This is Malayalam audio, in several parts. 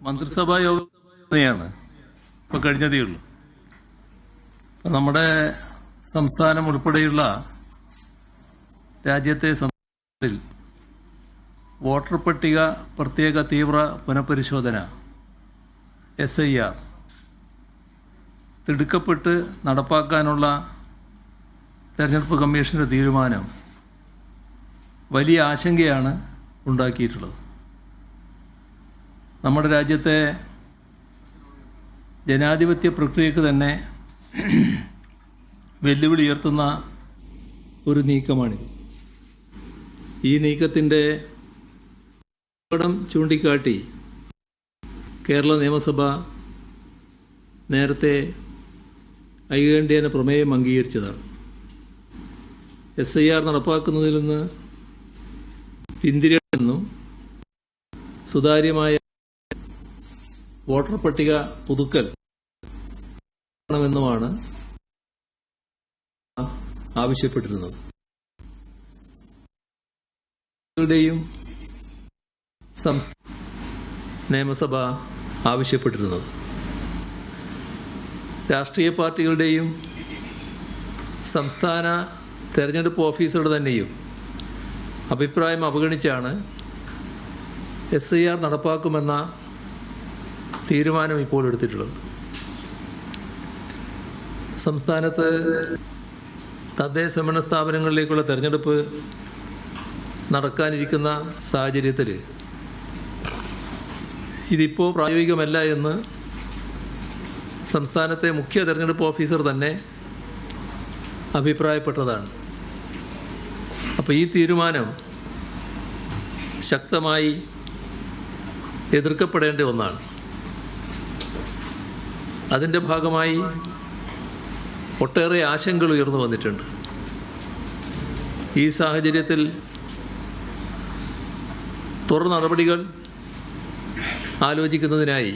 മന്ത്രിസഭാ യോഗമാണ് ഇപ്പോൾ കഴിഞ്ഞതേ ഉള്ളൂ. നമ്മുടെ സംസ്ഥാനം ഉൾപ്പെടെയുള്ള രാജ്യത്തെ സംസ്ഥാനങ്ങളിൽ വോട്ടർ പട്ടിക പ്രത്യേക തീവ്ര പുനഃപരിശോധന SIR തിടുക്കപ്പെട്ട് നടപ്പാക്കാനുള്ള തെരഞ്ഞെടുപ്പ് കമ്മീഷൻ്റെ തീരുമാനം വലിയ ആശങ്കയാണ് ഉണ്ടാക്കിയിട്ടുള്ളത്. നമ്മുടെ രാജ്യത്തെ ജനാധിപത്യ പ്രക്രിയക്ക് തന്നെ വെല്ലുവിളി ഉയർത്തുന്ന ഒരു നീക്കമാണിത്. ഈ നീക്കത്തിൻ്റെ അപകടം ചൂണ്ടിക്കാട്ടി കേരള നിയമസഭ നേരത്തെ ഐകകണ്ഠ്യേന പ്രമേയം അംഗീകരിച്ചതാണ്. SIR നടപ്പാക്കുന്നതിൽ നിന്ന് പിന്തിരിയണമെന്നും സുതാര്യമായ വോട്ടർ പട്ടിക പുതുക്കൽ ണമെന്നുമാണ് ആവശ്യപ്പെട്ടിരുന്നത്. നിയമസഭ ആവശ്യപ്പെട്ടിരുന്നത് രാഷ്ട്രീയ പാർട്ടികളുടെയും സംസ്ഥാന തെരഞ്ഞെടുപ്പ് ഓഫീസറുടെ തന്നെയും അഭിപ്രായം അവഗണിച്ചാണ് SIR നടപ്പാക്കുമെന്ന തീരുമാനം ഇപ്പോൾ എടുത്തിട്ടുള്ളത്. സംസ്ഥാനത്ത് തദ്ദേശ ഭരണ സ്ഥാപനങ്ങളിലേക്കുള്ള തെരഞ്ഞെടുപ്പ് നടക്കാനിരിക്കുന്ന സാഹചര്യത്തിൽ ഇതിപ്പോൾ പ്രായോഗികമല്ല എന്ന് സംസ്ഥാനത്തെ മുഖ്യ തെരഞ്ഞെടുപ്പ് ഓഫീസർ തന്നെ അഭിപ്രായപ്പെട്ടതാണ്. അപ്പോൾ ഈ തീരുമാനം ശക്തമായി എതിർക്കപ്പെടേണ്ട ഒന്നാണ്. അതിൻ്റെ ഭാഗമായി ഒട്ടേറെ ആശങ്കകൾ ഉയർന്നു വന്നിട്ടുണ്ട്. ഈ സാഹചര്യത്തിൽ തുടർ നടപടികൾ ആലോചിക്കുന്നതിനായി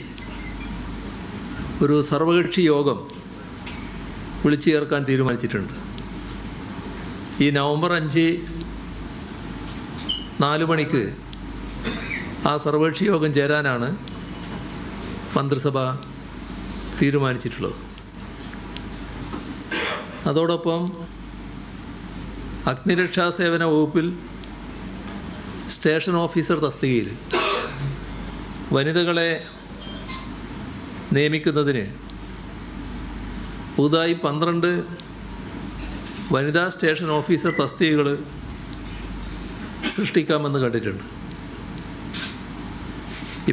ഒരു സർവകക്ഷി യോഗം വിളിച്ചു ചേർക്കാൻ തീരുമാനിച്ചിട്ടുണ്ട്. ഈ നവംബർ 5 4 മണിക്ക് ആ സർവകക്ഷി യോഗം ചേരാനാണ് മന്ത്രിസഭ തീരുമാനിച്ചിട്ടുള്ളത്. അതോടൊപ്പം അഗ്നിരക്ഷാസേവന വകുപ്പിൽ സ്റ്റേഷൻ ഓഫീസർ തസ്തികയിൽ വനിതകളെ നിയമിക്കുന്നതിന് പുതുതായി 12 വനിതാ സ്റ്റേഷൻ ഓഫീസർ തസ്തികകൾ സൃഷ്ടിക്കാമെന്ന് കണ്ടിട്ടുണ്ട്.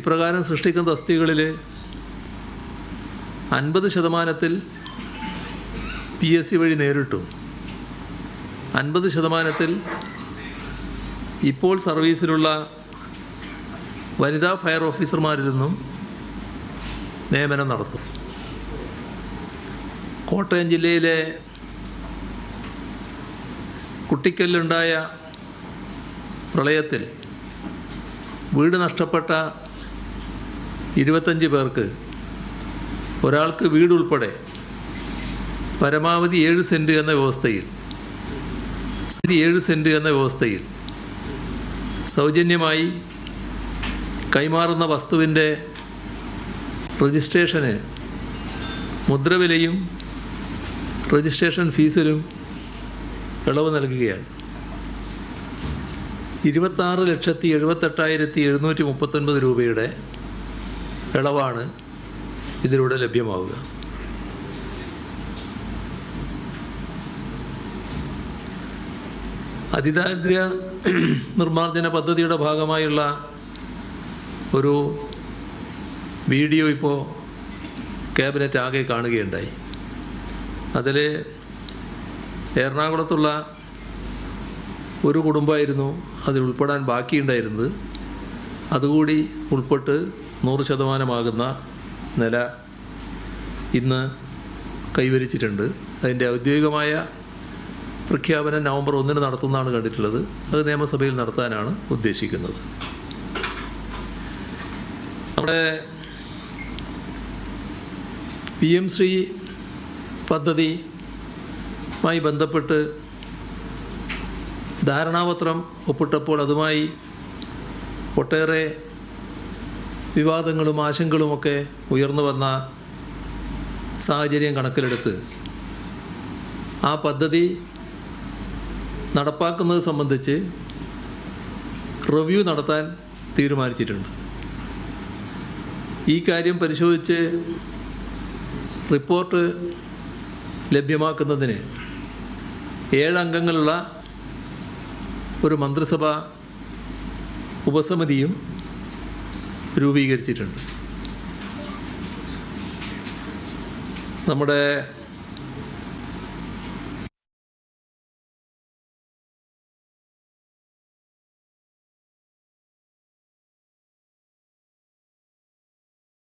ഇപ്രകാരം സൃഷ്ടിക്കുന്ന തസ്തികകളിൽ 50% PSC വഴി നേരിട്ടും 50% ഇപ്പോൾ സർവീസിലുള്ള വനിതാ ഫയർ ഓഫീസർമാരിൽ നിന്നും നിയമനം നടത്തും. കോട്ടയം ജില്ലയിലെ കുട്ടിക്കല്ലുണ്ടായ പ്രളയത്തിൽ വീട് നഷ്ടപ്പെട്ട 25 പേർക്ക് ഒരാൾക്ക് വീടുൾപ്പെടെ പരമാവധി 7 സെൻറ്റ് എന്ന വ്യവസ്ഥയിൽ 7 സെൻറ്റ് എന്ന വ്യവസ്ഥയിൽ സൗജന്യമായി കൈമാറുന്ന വസ്തുവിൻ്റെ രജിസ്ട്രേഷന് മുദ്രവിലയും രജിസ്ട്രേഷൻ ഫീസിലും ഇളവ് നൽകുകയാണ്. 26,78,739 രൂപയുടെ ഇളവാണ് ഇതിലൂടെ ലഭ്യമാവുക. അതിദാരിദ്ര്യ നിർമ്മാർജ്ജന പദ്ധതിയുടെ ഭാഗമായുള്ള ഒരു വീഡിയോ ഇപ്പോൾ ക്യാബിനറ്റ് ആകെ കാണുകയുണ്ടായി. അതിൽ എറണാകുളത്തുള്ള ഒരു കുടുംബമായിരുന്നു അതിൽ ഉൾപ്പെടാൻ ബാക്കിയുണ്ടായിരുന്നത്. അതുകൂടി ഉൾപ്പെട്ട് 100% നില ഇന്ന് കൈവരിച്ചിട്ടുണ്ട്. അതിൻ്റെ ഔദ്യോഗികമായ പ്രഖ്യാപനം നവംബർ 1 നടത്തുന്നതാണ് കണ്ടിട്ടുള്ളത്. അത് നിയമസഭയിൽ നടത്താനാണ് ഉദ്ദേശിക്കുന്നത്. നമ്മുടെ PM ശ്രീ പദ്ധതിയുമായി ബന്ധപ്പെട്ട് ധാരണാപത്രം ഒപ്പിട്ടപ്പോൾ അതുമായി ഒട്ടേറെ വിവാദങ്ങളും ആശങ്കകളുമൊക്കെ ഉയർന്നു വന്ന സാഹചര്യം കണക്കിലെടുത്ത് ആ പദ്ധതി നടപ്പാക്കുന്നത് സംബന്ധിച്ച് റിവ്യൂ നടത്താൻ തീരുമാനിച്ചിട്ടുണ്ട്. ഈ കാര്യം പരിശോധിച്ച് റിപ്പോർട്ട് ലഭ്യമാക്കുന്നതിന് 7 അംഗങ്ങളുള്ള ഒരു മന്ത്രിസഭ ഉപസമിതിയും രൂപീകരിച്ചിട്ടുണ്ട്. നമ്മുടെ